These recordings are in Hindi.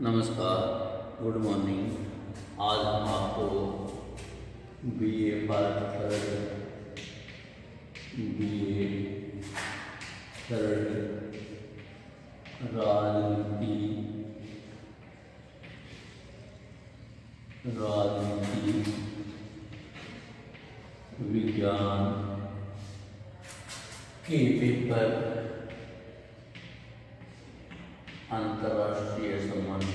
नमस्कार, गुड मॉर्निंग। आज हम आपको बीए पार्ट थर्ड राजनीति विज्ञान के पेपर अंतर्राष्ट्रीय संबंध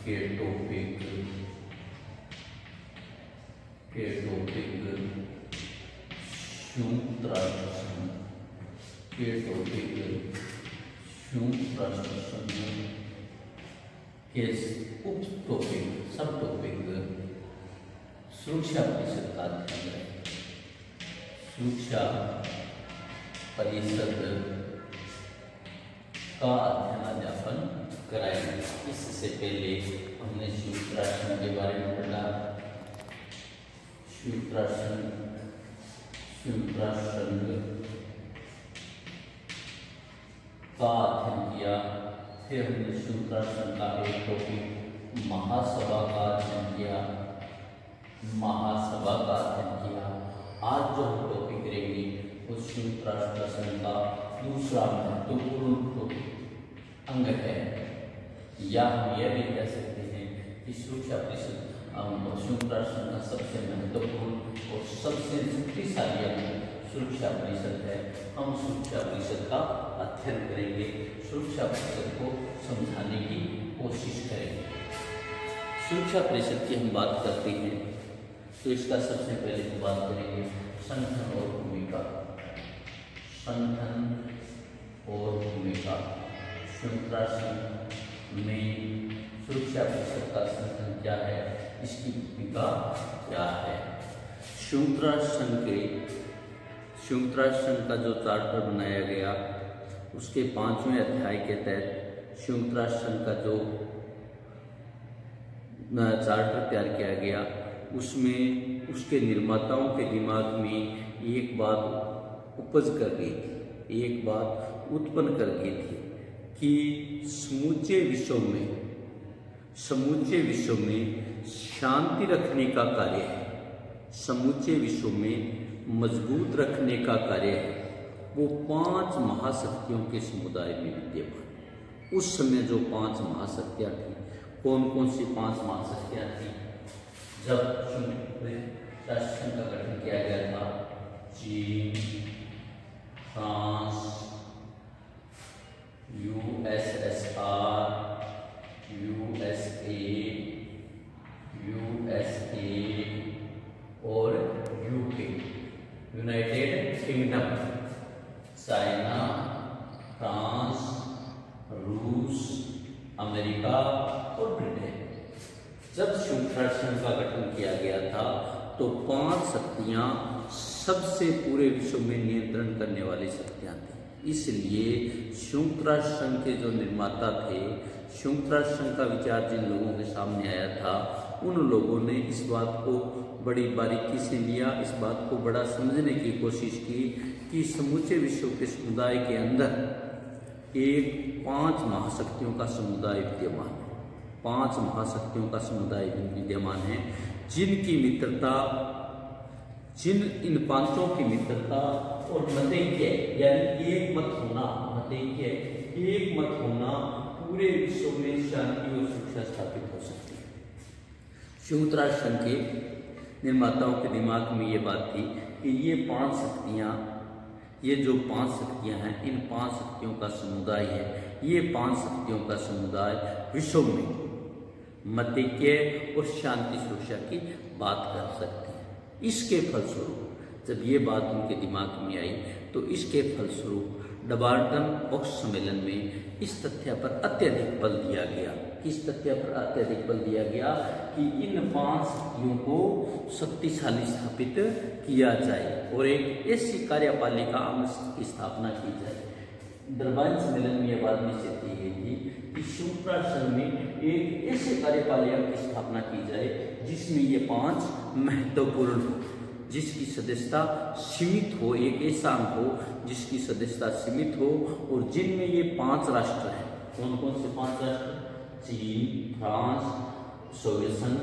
के टॉपिक संयुक्त राष्ट्र संघ के उप टॉपिक सब टॉपिक सुरक्षा परिषद का अध्ययन है। सुरक्षा परिषद का अध्ययन कराएंगे। इससे पहले हमने संयुक्त राष्ट्र के बारे में पढ़ा। संयुक्त राष्ट्र का अध्ययन किया। फिर हमने संयुक्त राष्ट्र का एक टॉपिक महासभा का अध्ययन किया। आज जो हम टॉपिक करेंगे वो संयुक्त राष्ट्र संघ का दूसरा महत्वपूर्ण अंग है, या हम यह भी कह सकते हैं कि सुरक्षा परिषद संयुक्त राष्ट्र का सबसे महत्वपूर्ण और सबसे शक्तिशाली अंग सुरक्षा परिषद है। हम सुरक्षा परिषद का अध्ययन करेंगे, सुरक्षा परिषद को समझाने की कोशिश करेंगे। सुरक्षा परिषद की हम बात करते हैं तो इसका सबसे पहले हम बात करेंगे संगठन और भूमिका। संयुक्त राष्ट्र में सुरक्षा परिषद का संगठन क्या है, इसकी भूमिका क्या है। संयुक्त राष्ट्र संघ का जो चार्टर बनाया गया उसके 5वें अध्याय के तहत संयुक्त राष्ट्र संघ का जो चार्टर तैयार किया गया उसमें उसके निर्माताओं के दिमाग में एक बात उत्पन्न कर गई थी कि समूचे विश्व में शांति रखने का कार्य है, समूचे विश्व में मजबूत रखने का कार्य है वो 5 महाशक्तियों के समुदाय में विद्यमान। उस समय जो 5 महाशक्तियां थी, कौन कौन सी 5 महाशक्तियां थी जब राष्ट्र संघ का गठन किया गया था? चीन, फ्रांस, यूएसएसआर, यूएसए और UK, United kingdom, China, France, रूस, अमेरिका और ब्रिटेन। जब संयुक्त राष्ट्र संघ का गठन किया गया था तो 5 शक्तियां सबसे पूरे विश्व में नियंत्रण करने वाली शक्तियां थी। इसलिए संयुक्त राष्ट्र संघ के जो निर्माता थे, संयुक्त राष्ट्र संघ का विचार जिन लोगों के सामने आया था उन लोगों ने इस बात को बड़ी बारीकी से लिया, इस बात को बड़ा समझने की कोशिश की कि समूचे विश्व के समुदाय के अंदर एक 5 महाशक्तियों का समुदाय विद्यमान है। 5 महाशक्तियों का समुदाय विद्यमान है इन पांचों की मित्रता और मतैक्य यानी एक मत होना पूरे विश्व में शांति और सुरक्षा स्थापित हो सकती है। संयुक्त राष्ट्र संघ के निर्माताओं के दिमाग में ये बात थी कि ये जो 5 शक्तियां हैं, इन 5 शक्तियों का समुदाय है। ये 5 शक्तियों का समुदाय विश्व में मतैक्य और शांति सुरक्षा की बात कर सकते हैं। इसके फलस्वरूप जब ये बात उनके दिमाग में आई तो इसके फलस्वरूप डबार्टन बॉक्स सम्मेलन में इस तथ्य पर अत्यधिक बल दिया गया। किस तथ्य पर अत्यधिक बल दिया गया कि इन 5 शक्तियों को शक्तिशाली स्थापित किया जाए और एक ऐसी कार्यपालिका अंग की स्थापना की जाए डरबाइन सम्मेलन में यह बात निश्चित की गई थी कि संयुक्त राष्ट्र संघ में एक ऐसे कार्यपालिका की स्थापना की जाए जिसमें ये 5 महत्वपूर्ण हो, जिसकी सदस्यता सीमित हो, एक ऐसा अंग हो जिसकी सदस्यता सीमित हो और जिनमें ये 5 राष्ट्र हैं। कौन कौन से 5 राष्ट्र? चीन, फ्रांस, सोवियत संघ,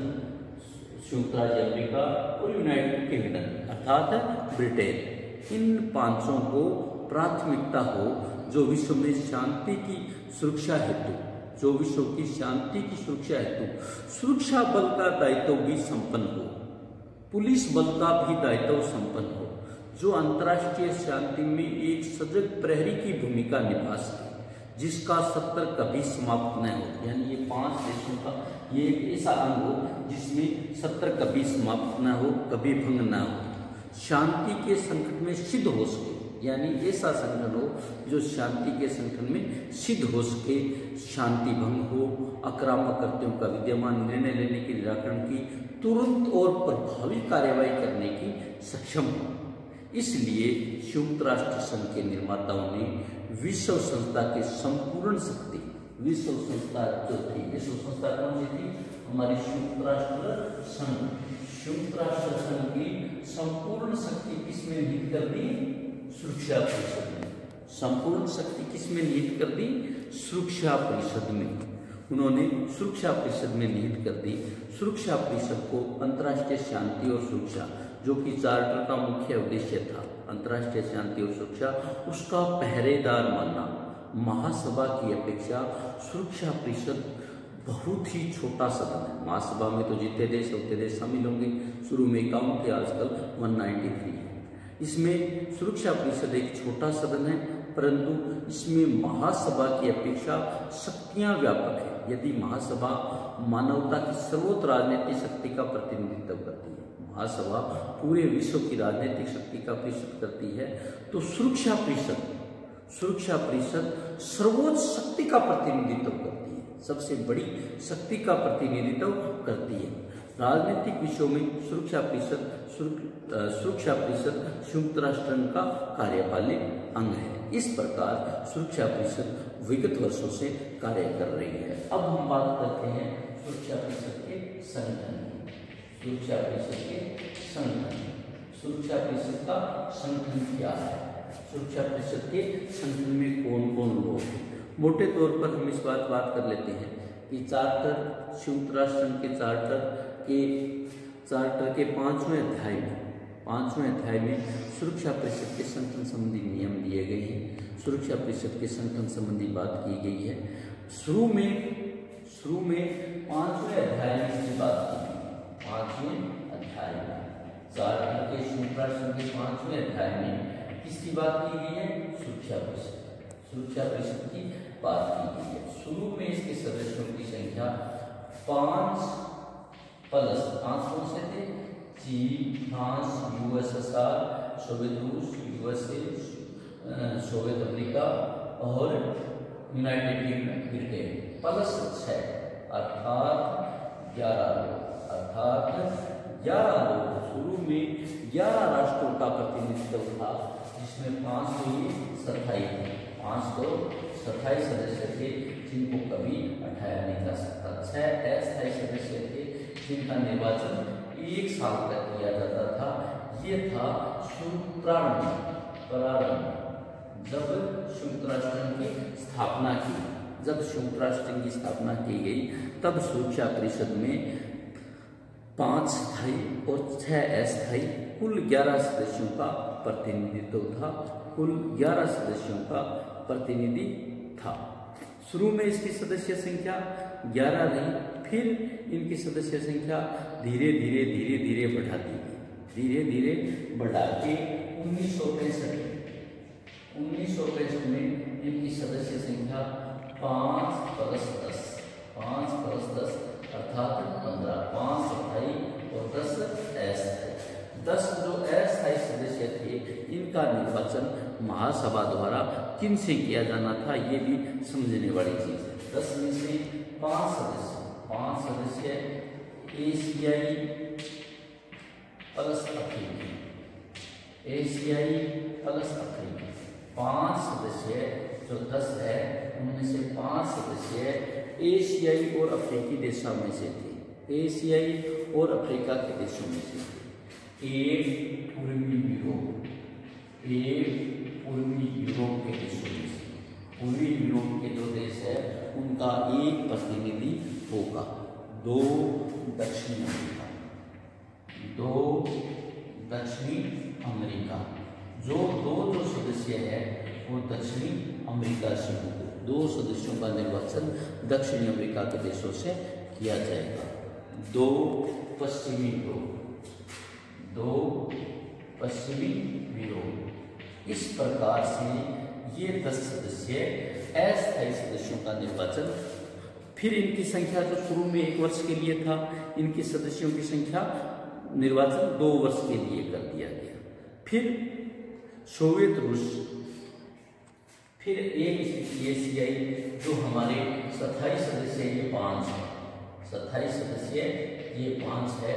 संयुक्त राज्य अमेरिका और यूनाइटेड किंगडम अर्थात ब्रिटेन। इन 5 को प्राथमिकता हो जो विश्व में शांति की सुरक्षा हेतु, जो विश्व की शांति की सुरक्षा हेतु सुरक्षा बल का दायित्व भी संपन्न हो, पुलिस बल का भी दायित्व संपन्न हो, जो अंतर्राष्ट्रीय शांति में एक सजग प्रहरी की भूमिका निभा सके, जिसका सत्र कभी समाप्त न हो। यानी ये 5 देशों का ये एक ऐसा अंग हो जिसमें सत्र कभी समाप्त न हो, कभी भंग न हो, शांति के संकट में सिद्ध हो सके। यानी ऐसा संगठन हो जो शांति के संगठन में सिद्ध हो सके, शांति भंग हो, आक्रामक कृत्यों का विद्यमान निर्णय लेने के निराकरण की तुरंत और प्रभावी कार्यवाही करने की सक्षम हो। इसलिए संयुक्त राष्ट्र संघ के निर्माताओं ने विश्व संस्था के संपूर्ण शक्ति, विश्व संस्था जो थी, विश्व संस्था कौन सी थी? हमारी संयुक्त राष्ट्र संघ, संयुक्त राष्ट्र संघ की संपूर्ण शक्ति किसमें निहित कर दी? सुरक्षा परिषद में। संपूर्ण शक्ति किसमें निहित कर दी? सुरक्षा परिषद में। उन्होंने सुरक्षा परिषद में निहित कर दी। सुरक्षा परिषद को अंतर्राष्ट्रीय शांति और सुरक्षा, जो कि चार्टर का मुख्य उद्देश्य था, अंतर्राष्ट्रीय शांति और सुरक्षा, उसका पहरेदार मानना। महासभा की अपेक्षा सुरक्षा परिषद बहुत ही छोटा सदन है। महासभा में तो जितने देश उतने देश शामिल होंगे, शुरू में काउंट थे, आजकल 193 है। इसमें सुरक्षा परिषद एक छोटा सदन है, परंतु इसमें महासभा की अपेक्षा शक्तियां व्यापक है। यदि महासभा मानवता की सर्वोच्च राजनीतिक शक्ति का प्रतिनिधित्व करती है, महासभा पूरे विश्व की राजनीतिक शक्ति का प्रतिनिधित्व करती है, तो सुरक्षा परिषद सर्वोच्च शक्ति का प्रतिनिधित्व करती है, सबसे बड़ी शक्ति का प्रतिनिधित्व करती है। राजनीतिक विषयों में सुरक्षा परिषद संयुक्त राष्ट्र का कार्यपालिक अंग है। इस प्रकार सुरक्षा परिषद विगत वर्षों से कार्य कर रही है। अब हम बात करते हैं सुरक्षा परिषद के संगठन की। सुरक्षा परिषद के संगठन, सुरक्षा परिषद का संगठन क्या है? सुरक्षा परिषद के संगठन में कौन कौन लोग हैं? मोटे तौर पर हम इस बात कर लेते हैं कि चार्टर, संयुक्त राष्ट्र संघ के चार्टर के 5वें अध्याय में सुरक्षा परिषद के संगठन संबंधी नियम दिए गए हैं। सुरक्षा परिषद के संगठन संबंधी बात की गई है। शुरू में 5वें अध्याय में इसकी बात की गई। 5वें अध्याय में चार्टर के संयुक्त राष्ट्र संघ के 5वें अध्याय में किसकी बात की गई है? सुरक्षा परिषद की बात की गई है। शुरू में इसके सदस्यों की संख्या 5 कौन से थे? चीन, फ्रांस, यूएसएसआर, सोवियत रूस, यूएसए, सोवियत अमेरिका और यूनाइटेड किंगडम, ब्रिटेन, प्लस 6 अर्थात 11 लोग। शुरू में 11 राष्ट्रों का प्रतिनिधित्व था, जिसमें 5 तो ये स्थायी थे, 5 तो स्थायी सदस्य थे जिनको कभी हटाया नहीं जा सकता। 6 अस्थायी सदस्य थे जिनका निर्वाचन 1 साल तक किया जाता था। ये था प्रारंभ जब संयुक्त राष्ट्र की स्थापना की। जब संयुक्त राष्ट्र की स्थापना की गई तब सुरक्षा परिषद में 5 स्थायी और 6 अस्थायी कुल 11 सदस्यों का प्रतिनिधित्व था। कुल 11 सदस्यों का प्रतिनिधि था। शुरू में इसकी सदस्य संख्या 11 रही, फिर इनकी सदस्य संख्या धीरे धीरे बढ़ा दी गई। धीरे बढ़ा के 1965 में इनकी सदस्य संख्या 5 + 10 अर्थात 15, 5 स्थायी और 10 अस्थायी। 10 जो अस्थायी सदस्य थे इनका निर्वाचन महासभा द्वारा किन से किया जाना था, ये भी समझने वाली चीज है। 10 में से 5 सदस्य एशियाई प्लस अफ्रीकी, 5 सदस्य जो 10 है उनमें से 5 सदस्य एशियाई और अफ्रीकी देशों में से थे, एशियाई और अफ्रीका के देशों में से थे। एक पूर्वी यूरोप, एक पूर्वी यूरोप के देशों में से, पूर्वी यूरोप के जो देश है उनका एक प्रतिनिधि होगा। 2 दक्षिणी अमेरिका, 2 दक्षिणी अमेरिका, जो सदस्य है वो दक्षिणी अमेरिका से होंगे। 2 सदस्यों का निर्वाचन दक्षिणी अमेरिका के देशों से किया जाएगा। 2 पश्चिमी यूरोप, 2 पश्चिमी यूरोप। इस प्रकार से ये 10 सदस्य अस्थायी सदस्यों का निर्वाचन, फिर इनकी संख्या जो शुरू में 1 वर्ष के लिए था, इनके सदस्यों की संख्या निर्वाचन 2 वर्ष के लिए कर दिया गया। फिर सोवियत रूस, फिर एक एशियाई, जो हमारे स्थायी सदस्य ये 5 है, स्थायी सदस्य ये 5 है।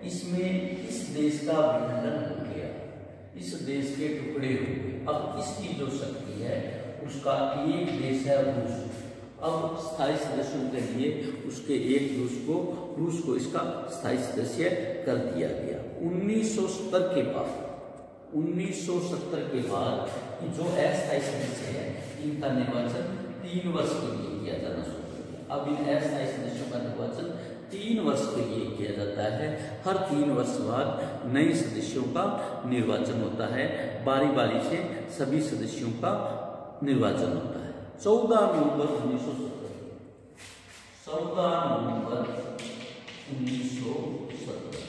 इसमें इस देश का विखंडन हो गया, इस देश के टुकड़े हो गए। अब इसकी जो शक्ति है उसका एक देश है रूस। अब स्थायी सदस्यों के लिए उसके एक रूस को इसका स्थायी सदस्य कर दिया गया। 1970 के बाद, 1970 के बाद जो अस्थायी सदस्य है इनका निर्वाचन 3 वर्ष के लिए किया जाना शुरू कर दिया। अब इन अस्थायी सदस्यों का निर्वाचन 3 वर्ष के लिए किया जाता है। हर 3 वर्ष बाद नए सदस्यों का निर्वाचन होता है। बारी बारी से सभी सदस्यों का निर्वाचन होता है। 14 नवंबर 1970, 14 नवंबर 1970,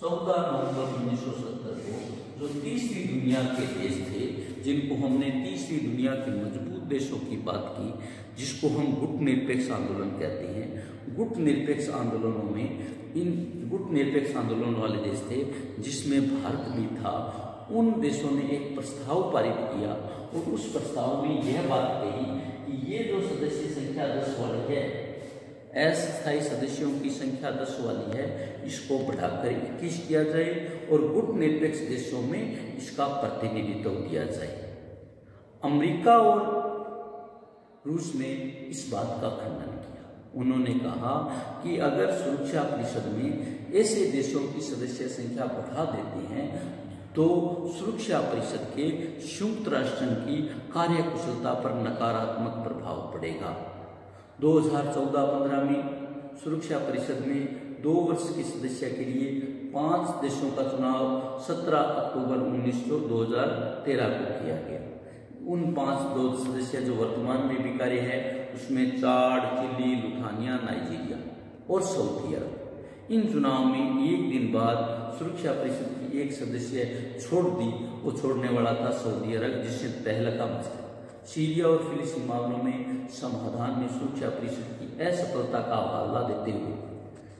14 नवंबर 1970 को जो तीसरी दुनिया के देश थे, जिनको हमने तीसरी दुनिया के मजबूत देशों की बात की, जिसको हम गुट निरपेक्ष आंदोलन कहते हैं। गुट निरपेक्ष आंदोलनों में इन गुट निरपेक्ष आंदोलन वाले देश थे जिसमें भारत भी था। उन देशों ने एक प्रस्ताव पारित किया और उस प्रस्ताव में यह बात कही कि ये जो सदस्य संख्या 10 वाली है, अस्थायी सदस्यों की संख्या 10 वाली है, इसको बढ़ाकर 21 किया जाए और गुट निरपेक्ष देशों में इसका प्रतिनिधित्व दिया जाए। अमेरिका और रूस ने इस बात का खंडन किया। उन्होंने कहा कि अगर सुरक्षा परिषद में ऐसे देशों की सदस्य संख्या बढ़ा देते हैं तो सुरक्षा परिषद के संयुक्त राष्ट्र की कार्यकुशलता पर नकारात्मक प्रभाव पड़ेगा। 2014-15 में सुरक्षा परिषद में 2 वर्ष की सदस्य के लिए 5 देशों का चुनाव 17 अक्टूबर 2013 को किया गया। उन 2 सदस्य जो वर्तमान में भी कार्य है उसमें चाड, चिली, लुथानिया, नाइजीरिया और सऊदी अरब। इन चुनाव में एक दिन बाद सुरक्षा परिषद की एक सदस्य छोड़ दी। वो छोड़ने वाला था सऊदी अरब, जिससे तहलका मच गया। सीरिया और फिलिस्तीन मामलों में समाधान में सुरक्षा परिषद की असफलता का हवाला देते हुए,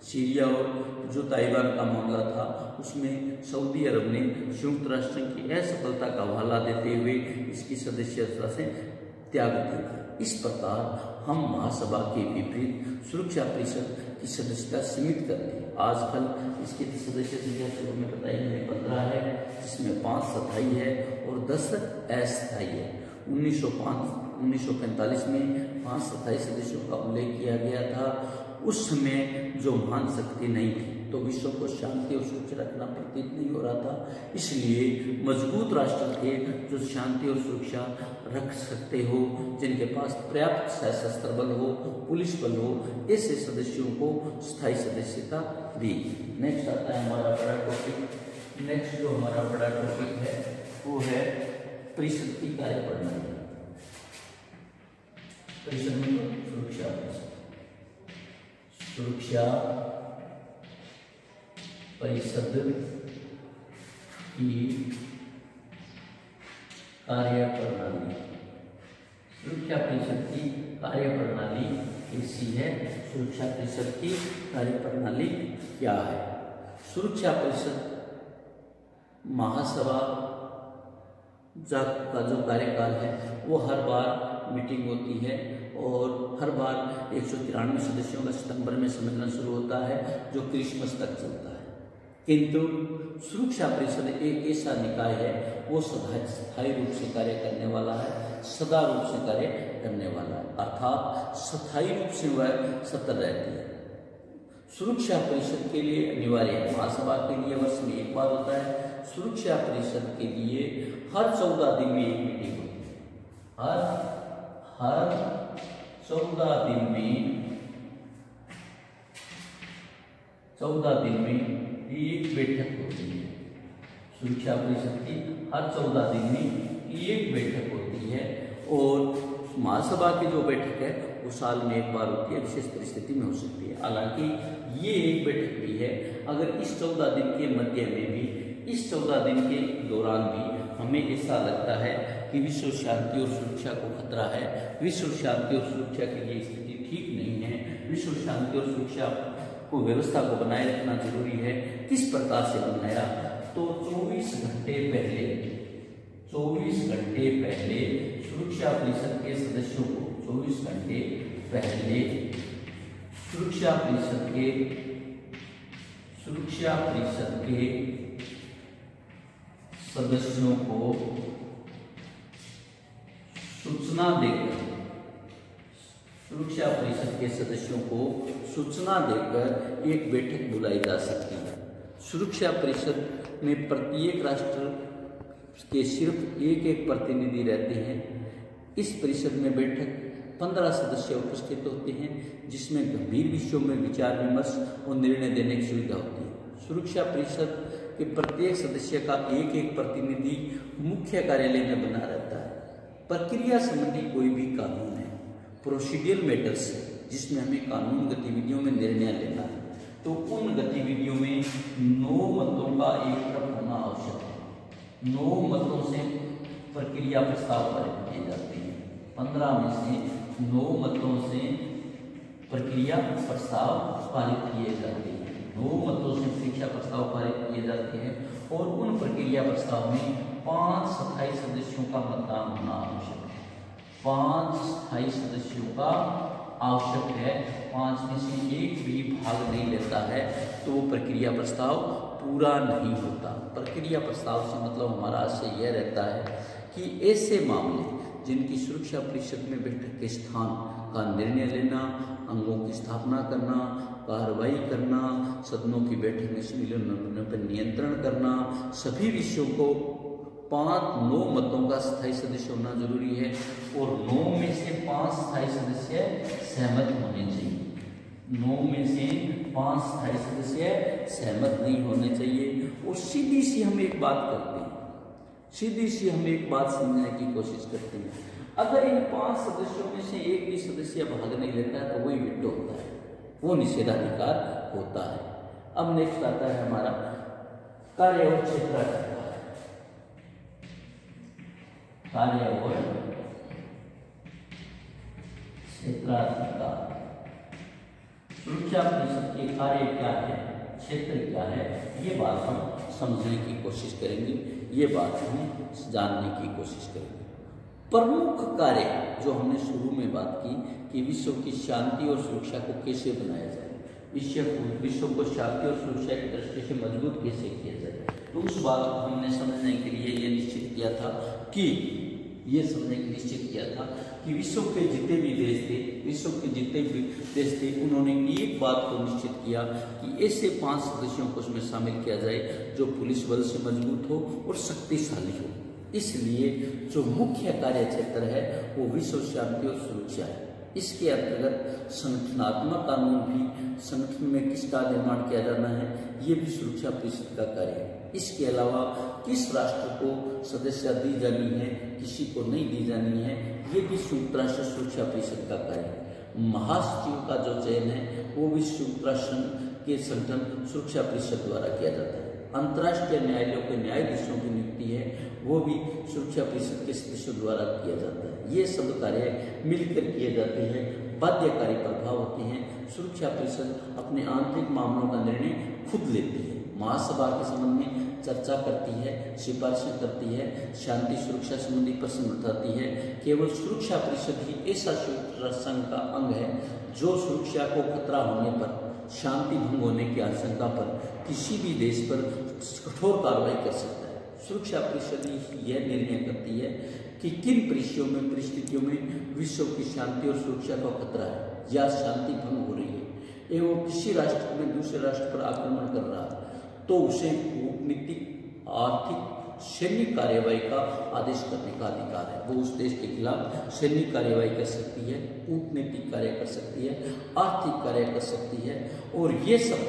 सीरिया और जो ताइवान का मामला था उसमें सऊदी अरब ने संयुक्त राष्ट्र की असफलता का हवाला देते हुए इसकी सदस्यता से त्याग दिया। इस प्रकार हम महासभा के विपरीत सुरक्षा परिषद की सदस्यता सीमित कर दी। आजकल इसकी सदस्य संख्या शुरू में बताई मैंने 15 है, जिसमें 5 स्थायी है और 10 अस्थायी है। 1945 में 5 स्थायी सदस्यों का उल्लेख किया गया था। उस समय जो महान शक्ति नहीं थी तो विश्व को शांति और सुरक्षा रखना प्रतीत नहीं हो रहा था। इसलिए मजबूत राष्ट्र थे जो शांति और सुरक्षा रख सकते हो, जिनके पास पर्याप्त सशस्त्र बल हो, पुलिस बल हो, ऐसे सदस्यों को स्थायी सदस्यता दी। नेक्स्ट आता है हमारा बड़ा टॉपिक। नेक्स्ट जो हमारा बड़ा टॉपिक है वो है परिषद की कार्यप्रणाली। परिषद में सुरक्षा परिषद की कार्यप्रणाली। सुरक्षा परिषद की कार्यप्रणाली कैसी है? सुरक्षा परिषद की कार्यप्रणाली क्या है? सुरक्षा परिषद महासभा का जो कार्यकाल है वो हर बार मीटिंग होती है और हर बार 193 सदस्यों का सितंबर में सम्मेलन शुरू होता है जो क्रिसमस तक चलता है। किंतु सुरक्षा परिषद एक ऐसा निकाय है वो स्थायी रूप से कार्य करने वाला है, सदा रूप से कार्य करने वाला है, अर्थात स्थायी रूप से वह सत्ता रहती है। सुरक्षा परिषद के लिए अनिवार्य है, महासभा के लिए वर्ष में एक बार होता है। सुरक्षा परिषद के लिए हर 14 दिन में एक मीटिंग होती है। हर 14 दिन में एक बैठक होती है। सुरक्षा परिषद की हर 14 दिन में एक बैठक होती है और महासभा की जो बैठक है वो साल में एक बार होती है, विशेष परिस्थिति में हो सकती है। हालांकि ये एक बैठक भी है, अगर इस 14 दिन के मध्य में भी, इस 14 दिन के दौरान भी हमें ऐसा लगता है कि विश्व शांति और सुरक्षा को खतरा है, विश्व शांति और सुरक्षा के लिए स्थिति ठीक नहीं है, विश्व शांति और सुरक्षा को व्यवस्था को बनाए रखना जरूरी है, किस प्रकार से बनाया, तो 24 घंटे पहले सुरक्षा परिषद के सदस्यों को, 24 घंटे पहले सुरक्षा परिषद के सदस्यों को सूचना देकर, सुरक्षा परिषद के सदस्यों को सूचना देकर एक बैठक बुलाई जा सकती है। सुरक्षा परिषद में प्रत्येक राष्ट्र के सिर्फ एक प्रतिनिधि रहते हैं। इस परिषद में बैठक 15 सदस्य उपस्थित होते हैं, जिसमें गंभीर विषयों में विचार विमर्श और निर्णय देने की सुविधा होती है। सुरक्षा परिषद के प्रत्येक सदस्य का एक प्रतिनिधि मुख्य कार्यालय में बना रहता है। प्रक्रिया संबंधी कोई भी कानून है, प्रोसीडियल मैटर्स है, जिसमें हमें कानून गतिविधियों में निर्णय लेना है, तो उन गतिविधियों में 9 मतों का एक तरफ होना आवश्यक है। 9 मतों से प्रक्रिया प्रस्ताव पारित किए जाते हैं। 15 में से 9 मतों से प्रक्रिया प्रस्ताव पारित किए जाते हैं। 9 मतों से प्रक्रिया प्रस्ताव पारित किए जाते हैं और उन प्रक्रिया प्रस्ताव में 5 स्थायी सदस्यों का मतदान होना आवश्यक है। 5 स्थायी सदस्यों का आवश्यक है। 5 में से एक भी भाग नहीं लेता है तो वो प्रक्रिया प्रस्ताव पूरा नहीं होता। प्रक्रिया प्रस्ताव से मतलब हमारा आशय यह रहता है कि ऐसे मामले जिनकी सुरक्षा परिषद में बैठक के स्थान का निर्णय लेना, अंगों की स्थापना करना, कार्रवाई करना, सदनों की बैठक में सम्मिलन पर नियंत्रण करना, सभी विषयों को 9 मतों का स्थायी सदस्य होना जरूरी है और 9 में से 5 स्थायी सदस्य सहमत होने चाहिए। 9 में से 5 स्थायी सदस्य सहमत नहीं होने चाहिए। और सीधी सी हम एक बात करते हैं, सीधी सी हम एक बात समझने की कोशिश करते हैं। अगर इन 5 सदस्यों में से एक भी सदस्य भाग नहीं लेता है तो वही विटो होता है, वो निषेधाधिकार होता है। अब नेक्स्ट आता है हमारा कार्य और क्षेत्राधिकार। कार्य और क्षेत्राधिकार, सुरक्षा परिषद के कार्य क्या है, क्षेत्र क्या है, ये बात हम समझने की कोशिश करेंगे, ये बात हम जानने की कोशिश करेंगे। प्रमुख कार्य जो हमने शुरू में बात की कि विश्व की शांति और सुरक्षा को कैसे बनाया जाए, विश्व को शांति और सुरक्षा की दृष्टि से मजबूत कैसे किया जाए, तो उस बात को हमने समझने के लिए ये निश्चित किया था कि विश्व के जितने भी देश थे, उन्होंने एक बात को निश्चित किया कि ऐसे 5 सदस्यों को उसमें शामिल किया जाए जो पुलिस बल से मजबूत हो और शक्तिशाली हो। इसलिए जो मुख्य कार्य क्षेत्र है वो विश्व शांति और सुरक्षा है। इसके अंतर्गत संगठनात्मक कानून भी, संगठन में किसका निर्माण किया जाना है, ये भी सुरक्षा परिषद का कार्य है। इसके अलावा किस राष्ट्र को सदस्यता दी जानी है, किसी को नहीं दी जानी है, ये भी संयुक्त राष्ट्र सुरक्षा परिषद का कार्य है। महासचिव का जो चयन है वो भी संयुक्त राष्ट्र के संगठन सुरक्षा परिषद द्वारा किया जाता है। अंतर्राष्ट्रीय न्यायालयों के न्यायाधीशों की नियुक्ति है वो भी सुरक्षा परिषद के सदस्यों द्वारा किया जाता है। ये सब कार्य मिलकर किए जाते हैं, बाध्यकारी प्रभाव होते हैं। सुरक्षा परिषद अपने आंतरिक मामलों का निर्णय खुद लेती है, महासभा के संबंध में चर्चा करती है, सिफारिशें करती है, शांति सुरक्षा संबंधी प्रश्न उठाती है। केवल सुरक्षा परिषद ही ऐसा संघ का अंग है जो सुरक्षा को खतरा होने पर शांति भंग होने की आशंका पर किसी भी देश पर कठोर कार्रवाई कर सकता है। सुरक्षा परिषद यह निर्णय करती है कि किन परिस्थितियों में विश्व की शांति और सुरक्षा का खतरा है या शांति भंग हो रही है एवं किसी राष्ट्र में दूसरे राष्ट्र पर आक्रमण कर रहा है तो उसे कूटनीतिक, आर्थिक, सैन्य कार्यवाही का आदेश करने का अधिकार है। वो उस देश के खिलाफ सैन्य कार्यवाही कर सकती है, कूटनीतिक कार्य कर सकती है, आर्थिक कार्य कर सकती है और ये सब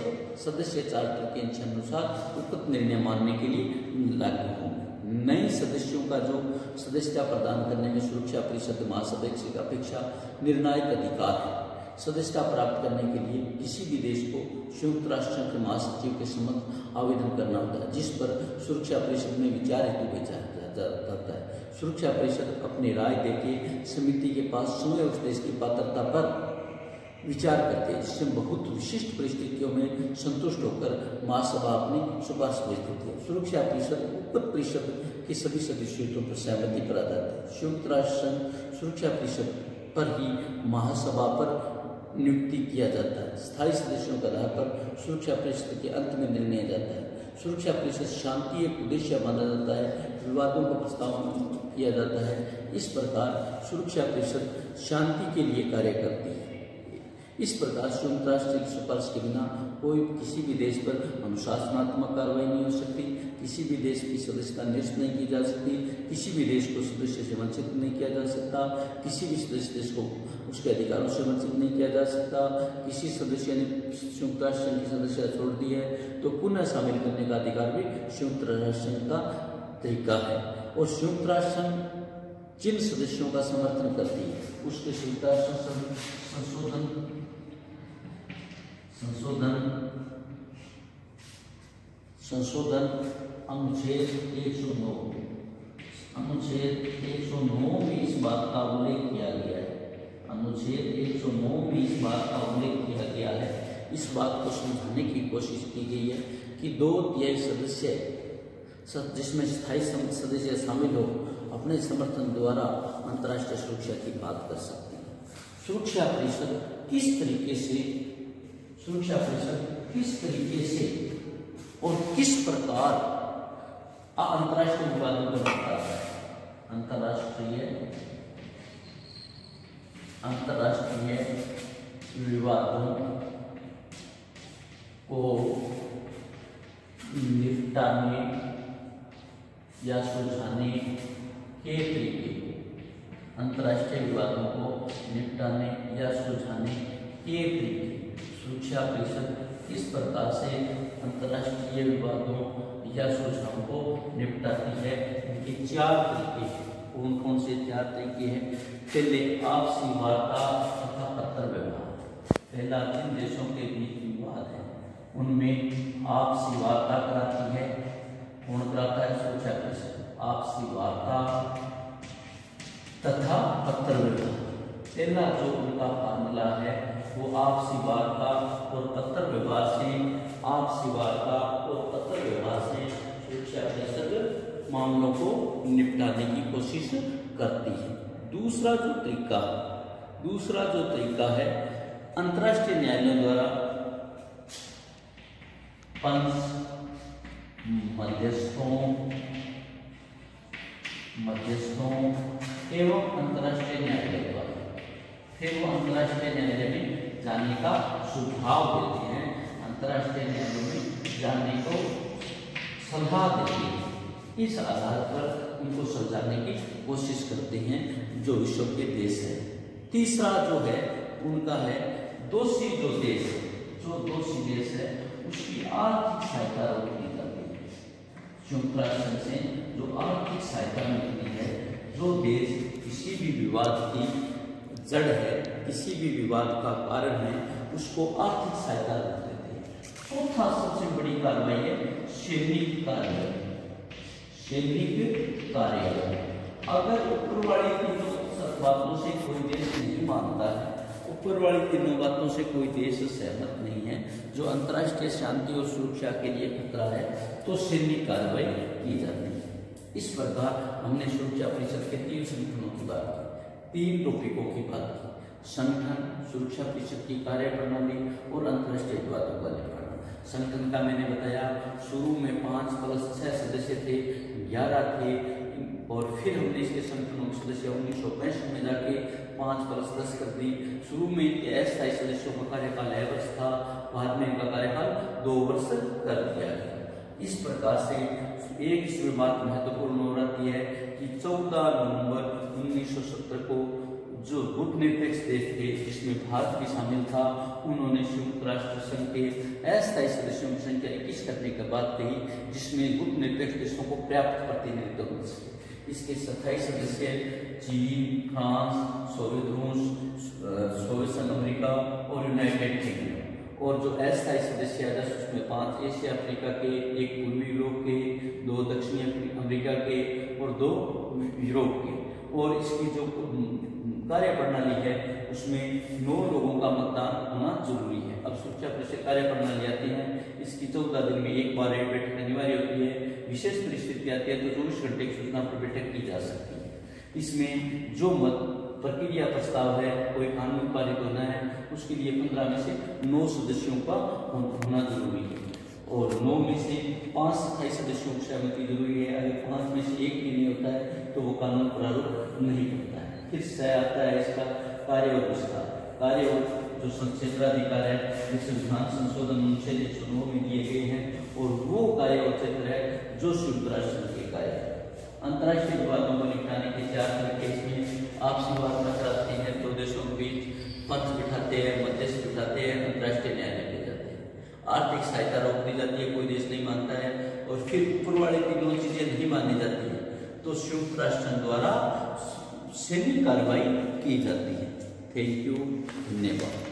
सदस्य चार्टर के अनुसार उपयुक्त निर्णय मानने के लिए लागू होंगे। नए सदस्यों का जो सदस्यता प्रदान करने में सुरक्षा परिषद महासदस्य की अपेक्षा निर्णायक अधिकार है। सदस्यता प्राप्त करने के लिए किसी भी देश को संयुक्त राष्ट्र संघ के महासचिव के समक्ष आवेदन करना होता है, जिस पर सुरक्षा परिषद में विचार हेतु भेजा जाता है। सुरक्षा परिषद अपनी राय देके समिति के पास स्वयं उस देश की पात्रता पर विचार करते हैं, जिससे बहुत विशिष्ट परिस्थितियों में संतुष्ट होकर महासभा अपनी सिफारिश भेज देती है। सुरक्षा परिषद उपयुक्त परिषद के सभी सदस्यों पर सहमति पर आधारित है। संयुक्त राष्ट्र संघ सुरक्षा परिषद पर ही महासभा पर नियुक्ति किया जाता है। स्थायी सदस्यों के आधार पर सुरक्षा परिषद के अंत में निर्णय जाता है। सुरक्षा परिषद शांति एक उद्देश्य माना जाता है, विवादों का प्रस्ताव किया जाता है। इस प्रकार सुरक्षा परिषद शांति के लिए कार्य करती है। इस प्रकार संयुक्त राष्ट्र की सिफारिश के बिना कोई किसी भी देश पर अनुशासनात्मक कार्रवाई नहीं हो सकती, किसी भी देश की सदस्यता निरस्त नहीं की जा सकती, किसी भी देश को सदस्य से वंचित नहीं किया जा सकता, किसी भी सदस्य देश को उसके अधिकारों से वंचित नहीं किया जा सकता। किसी सदस्य ने संयुक्त राष्ट्र संघ की सदस्यता छोड़ दी है तो पुनः शामिल करने का अधिकार भी संयुक्त राष्ट्र संघ का तरीका है। और संयुक्त राष्ट्र संघ जिन सदस्यों का समर्थन करती है उसके संयुक्त राष्ट्र संशोधन अनुच्छेद 109 में इस बात का उल्लेख किया गया है। अनुच्छेद 109 में इस बात का उल्लेख किया गया है। इस बात को समझाने की कोशिश की गई है कि 2/3 सदस्य जिसमें स्थायी सदस्य शामिल हो अपने समर्थन द्वारा अंतर्राष्ट्रीय सुरक्षा की बात कर सकते हैं। सुरक्षा परिषद किस तरीके से और किस प्रकार अंतर्राष्ट्रीय विवादों को निपटाता है। अंतर्राष्ट्रीय विवादों को निपटाने या सुलझाने के तरीके, अंतर्राष्ट्रीय विवादों को निपटाने या सुलझाने के तरीके सुरक्षा परिषद किस प्रकार से अंतर्राष्ट्रीय विवादों या सुलझाओं को निपटाती है। इनके 4 तरीके हैं। कौन कौन से 4 तरीके हैं? पहले आपसी वार्ता तथा पत्र व्यवहार। पहला, जिन देशों के बीच विवाद है उनमें आपसी वार्ता कराती है। कौन कराता है? सुरक्षा परिषद। आपसी वार्ता तथा पत्र व्यवहार। पहला जो उनका फार्मूला है वो आपसी वार्ता और पत्र व्यवहार से, आपसी वार्ता और पत्र व्यवहार से सुरक्षा परिषद मामलों को निपटाने की कोशिश करती है। दूसरा जो तरीका है अंतर्राष्ट्रीय न्यायालयों द्वारा पंच, मध्यस्थों एवं अंतर्राष्ट्रीय न्यायालय द्वारा। फिर वो अंतर्राष्ट्रीय न्यायालय में जाने का सुझाव देते हैं, अंतर्राष्ट्रीय न्यायालय में जाने को सलाह देते हैं। इस आधार पर उनको सुलझाने की कोशिश करते हैं जो विश्व के देश है। तीसरा जो है उनका है दोषी देश है उसकी आर्थिक सहायता रोकनी जाती है। संयुक्त राष्ट्र से जो आर्थिक सहायता मिलती है, जो देश किसी भी विवाद की जड़ है, किसी भी विवाद का कारण है, उसको आर्थिक सहायता देते हैं। चौथा सबसे बड़ी कार्रवाई है सैनिक कार्रवाई। अगर ऊपर वाली तीनों बातों से कोई देश नहीं मानता है, ऊपर वाली तीनों बातों से कोई देश सहमत नहीं है, जो अंतर्राष्ट्रीय शांति और सुरक्षा के लिए खतरा है, तो सैनिक कार्रवाई की जाती है। इस प्रकार हमने सुरक्षा परिषद के 3 संगठनों की बात की, 3 टॉपिकों की बात की। संगठन, सुरक्षा परिषद की कार्यप्रणाली और अंतर्राष्ट्रीय विवादों का निवारण। संगठन का मैंने बताया शुरू में 5+6 सदस्य थे, 11 थे, और फिर हमने इसके संगठनों के सदस्य 1965 में जाके 5+10 कर दी। शुरू में इनके अस्थायी सदस्यों का कार्यकाल 6 वर्ष था, बाद में इनका कार्यकाल 2 वर्ष कर दिया गया। इस प्रकार से एक इसमें बात महत्वपूर्ण हो जाती है कि 14 नवंबर 1970 को जो गुटनिरपेक्ष देश थे जिसमें भारत भी शामिल था, उन्होंने संयुक्त राष्ट्र संघ के अस्थायी सदस्यों की संख्या 21 करने की बात कही, जिसमें गुटनिरपेक्ष देशों को पर्याप्त प्रतिनिधित्व मिल सके। इसके 27 सदस्य चीन, फ्रांस, सोवियत रूस, सोवियत संघ अमेरिका और यूनाइटेड किंगडम। और जो अस्थायी सदस्य है उसमें 5 एशिया अफ्रीका के, 1 पूर्वी यूरोप के, 2 दक्षिणी अमेरिका के और 2 यूरोप के। और इसकी जो कार्यप्रणाली है उसमें 9 लोगों का मतदान होना जरूरी है। अब सुरक्षा परिषद कार्यप्रणाली आती है, इसकी 14 दिन में एक बार बैठक अनिवार्य होती है। विशेष परिस्थिति आती है तो 24 घंटे की सूचना पर बैठक की जा सकती है। इसमें जो मत प्रक्रिया प्रस्ताव है, कोई कानून पारित होना है, उसके लिए 15 में से 9 सदस्यों का होना जरूरी है। और 9 में से 5 स्थायी सदस्यों की सहमति जरूरी है। अगर 5 में से 1 भी नहीं होता है तो वो कानून प्रारूप नहीं करता है। फिर से आता है इसका कार्य और विस्तार। कार्य और जो क्षेत्राधिकार है जिसे विधान संशोधन अनुच्छेद 109 में दिए गए हैं, और वो कार्य और क्षेत्र है जो संयुक्त राष्ट्र संघ के कार्य है। अंतर्राष्ट्रीय विवादों को निपटाने के 4 तरीके इसमें आपसी वार्ता कराते हैं, 2 देशों के बीच पंच बिठाते हैं, मध्यस्थ बिठाते हैं, अंतर्राष्ट्रीय न्यायालय ले जाते हैं। आर्थिक सहायता रोक दी जाती है, कोई देश नहीं मानता है, और फिर ऊपर वाली 3 चीजें नहीं मानी जाती है तो संयुक्त राष्ट्र संघ द्वारा सैन्य कार्रवाई की जाती है। थैंक यू, धन्यवाद।